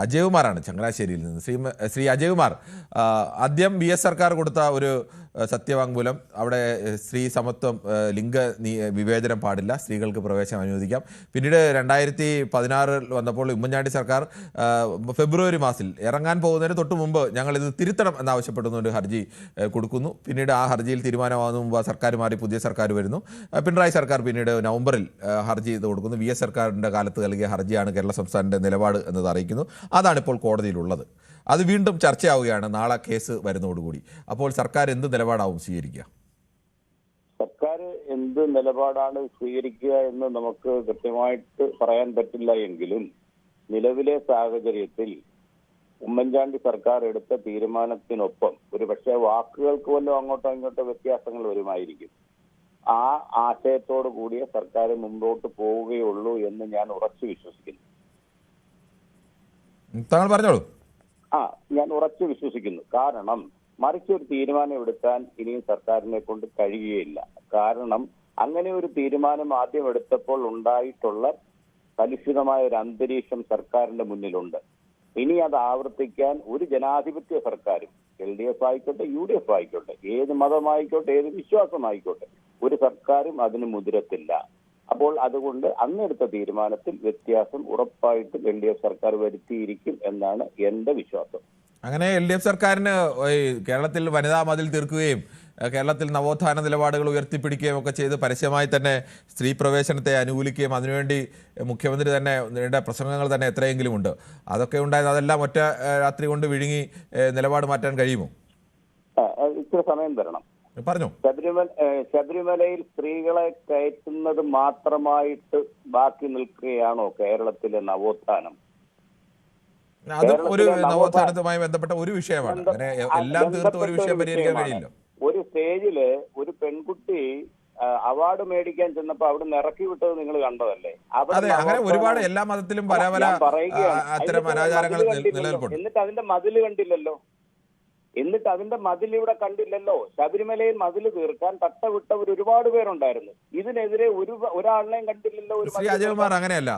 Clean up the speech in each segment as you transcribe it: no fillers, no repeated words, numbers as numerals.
അജയകുമാറാണ് ചങ്ങനാശ്ശേരിയിൽ നിന്ന്. ശ്രീ അജയകുമാർ, ആദ്യം VS സർക്കാർ കൊടുത്ത ഒരു സത്യവാങ്മൂലം, അവിടെ സ്ത്രീ സമത്വം, ലിംഗ വിവേചനം പാടില്ല, സ്ത്രീകൾക്ക് പ്രവേശനം അനുവദിക്കാം. പിന്നീട് 2016 വന്നപ്പോൾ ഉമ്മൻചാണ്ടി സർക്കാർ ഫെബ്രുവരി മാസത്തിൽ ഇറങ്ങാൻ പോകുന്നതിന് തൊട്ട് മുമ്പ് ഞങ്ങളിത് തിരുത്തണം എന്നാവശ്യപ്പെടുന്ന ഒരു ഹർജി കൊടുക്കുന്നു. പിന്നീട് ആ ഹർജിയിൽ തീരുമാനമാകുന്ന മുമ്പ് സർക്കാർ മാറി പുതിയ സർക്കാർ വരുന്നു. പിണറായി സർക്കാർ പിന്നീട് നവംബറിൽ ഹർജി ചെയ്ത് കൊടുക്കുന്നു. VS സർക്കാരിൻ്റെ കാലത്ത് നൽകിയ ഹർജിയാണ് കേരള സംസ്ഥാനത്തിൻ്റെ നിലപാട് എന്നത് അറിയിക്കുന്നു. അതാണിപ്പോൾ കോടതിയിലുള്ളത്. അത് വീണ്ടും ചർച്ചയാവുകയാണ് നാളെ കേസ് വരുന്നതോടുകൂടി. അപ്പോൾ സർക്കാർ എന്ത് നിലപാടാവും സ്വീകരിക്കുക? സർക്കാർ എന്ത് നിലപാടാണ് സ്വീകരിക്കുക എന്ന് നമുക്ക് കൃത്യമായിട്ട് പറയാൻ പറ്റില്ല എങ്കിലും നിലവിലെ സാഹചര്യത്തിൽ ഉമ്മൻചാണ്ടി സർക്കാർ എടുത്ത തീരുമാനത്തിനൊപ്പം ഒരു പക്ഷേ വാക്കുകൾക്ക് വല്ലതും അങ്ങോട്ടോ ഇങ്ങോട്ടോ വ്യത്യാസങ്ങൾ വരുമായിരിക്കും. ആ ആശയത്തോടു കൂടിയ സർക്കാർ മുമ്പോട്ട് പോവുകയുള്ളൂ എന്ന് ഞാൻ ഉറച്ചു വിശ്വസിക്കുന്നു. താങ്കൾ പറഞ്ഞോളൂ. ഞാൻ ഉറച്ചു വിശ്വസിക്കുന്നു. കാരണം മറിച്ചൊരു തീരുമാനം എടുക്കാൻ ഇനിയും സർക്കാരിനെ കൊണ്ട് കഴിയുകയില്ല. കാരണം അങ്ങനെ ഒരു തീരുമാനം ആദ്യം എടുത്തപ്പോൾ ഉണ്ടായിട്ടുള്ള കലുഷിതമായ ഒരു അന്തരീക്ഷം സർക്കാരിന്റെ മുന്നിലുണ്ട്. ഇനി അത് ആവർത്തിക്കാൻ ഒരു ജനാധിപത്യ സർക്കാരും, LDF ആയിക്കോട്ടെ, UDF ആയിക്കോട്ടെ, ഏത് മതമായിക്കോട്ടെ, ഏത് വിശ്വാസമായിക്കോട്ടെ, ഒരു സർക്കാരും അതിന് മുതിരത്തില്ല. അപ്പോൾ അതുകൊണ്ട് അന്നെടുത്ത തീരുമാനത്തിൽ വ്യത്യാസം ഉറപ്പായിട്ടും LDF സർക്കാർ വരുത്തിയിരിക്കും എന്നാണ് എന്റെ വിശ്വാസം. അങ്ങനെ LDF സർക്കാരിന് കേരളത്തിൽ വനിതാ മതിൽ തീർക്കുകയും കേരളത്തിൽ നവോത്ഥാന നിലപാടുകൾ ഉയർത്തിപ്പിടിക്കുകയും ഒക്കെ ചെയ്ത് പരസ്യമായി തന്നെ സ്ത്രീ പ്രവേശനത്തെ അനുകൂലിക്കുകയും അതിനുവേണ്ടി മുഖ്യമന്ത്രി തന്നെ നീണ്ട പ്രസംഗങ്ങൾ തന്നെ എത്രയെങ്കിലും ഉണ്ട്. അതൊക്കെ ഉണ്ടായത് അതെല്ലാം ഒറ്റ രാത്രി കൊണ്ട് വിഴുങ്ങി നിലപാട് മാറ്റാൻ കഴിയുമോ? ഇത്ര സമയം തരണം. പറഞ്ഞു. ശബരിമലയിൽ സ്ത്രീകളെ കയറ്റുന്നത് മാത്രമായിട്ട് ബാക്കി നിൽക്കുകയാണോ കേരളത്തിലെ നവോത്ഥാനം? അത് ഒരു നവോത്ഥാനത്തുമായി ബന്ധപ്പെട്ട ഒരു വിഷയമാണ്. അങ്ങനെ എല്ലാം തീർത്ത് ഒരു വിഷയം പരിഹരിക്കാൻ കഴിയില്ല. ഒരു സ്റ്റേജില് ഒരു പെൺകുട്ടി അവാർഡ് മേടിക്കാൻ ചെന്നപ്പോ അവിടെ നിന്ന് ഇറക്കി വിട്ടത് നിങ്ങൾ കണ്ടതല്ലേ? അതെ, അങ്ങനെ ഒരുപാട് എല്ലാ മതത്തിലും പല പല അത്തരം അനാചാരങ്ങൾ നിലനിൽപ്പുണ്ട്. എന്നിട്ട് അതിന്റെ മതില് കണ്ടില്ലല്ലോ. ഇവിടെ കണ്ടില്ലല്ലോ. ശബരിമലയിൽ മതില് തീർക്കാൻ തട്ടവിട്ടവർ ഒരുപാട് പേരുണ്ടായിരുന്നു. ഇതിനെതിരെ ഒരാളിനെയും കണ്ടില്ലല്ലോ. ശ്രീ അജയകുമാർ, അങ്ങനെയല്ല.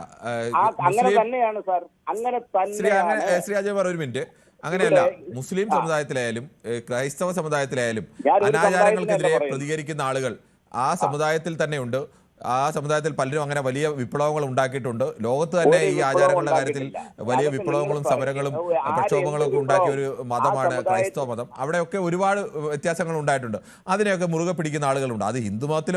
അങ്ങനെ തന്നെയാണ് സാർ, അങ്ങനെ തന്നെ. ശ്രീ അജയകുമാർ, ഒരു മിനിറ്റ്. അങ്ങനെയല്ല. മുസ്ലിം സമുദായത്തിലായാലും ക്രൈസ്തവ സമുദായത്തിലായാലും അനാചാരങ്ങൾക്കെതിരെ പ്രതികരിക്കുന്ന ആളുകൾ ആ സമുദായത്തിൽ തന്നെയുണ്ട്. ആ സമുദായത്തിൽ പലരും അങ്ങനെ വലിയ വിപ്ലവങ്ങൾ ഉണ്ടാക്കിയിട്ടുണ്ട്. ലോകത്ത് തന്നെ ഈ ആചാരങ്ങളുടെ കാര്യത്തിൽ വലിയ വിപ്ലവങ്ങളും സമരങ്ങളും പ്രക്ഷോഭങ്ങളും ഒക്കെ ഉണ്ടാക്കിയ ഒരു മതമാണ് ക്രൈസ്തവ മതം. അവിടെയൊക്കെ ഒരുപാട് വ്യത്യാസങ്ങൾ ഉണ്ടായിട്ടുണ്ട്. അതിനെയൊക്കെ മുറുകെ പിടിക്കുന്ന ആളുകളുണ്ട്. അത് ഹിന്ദു മതത്തിലും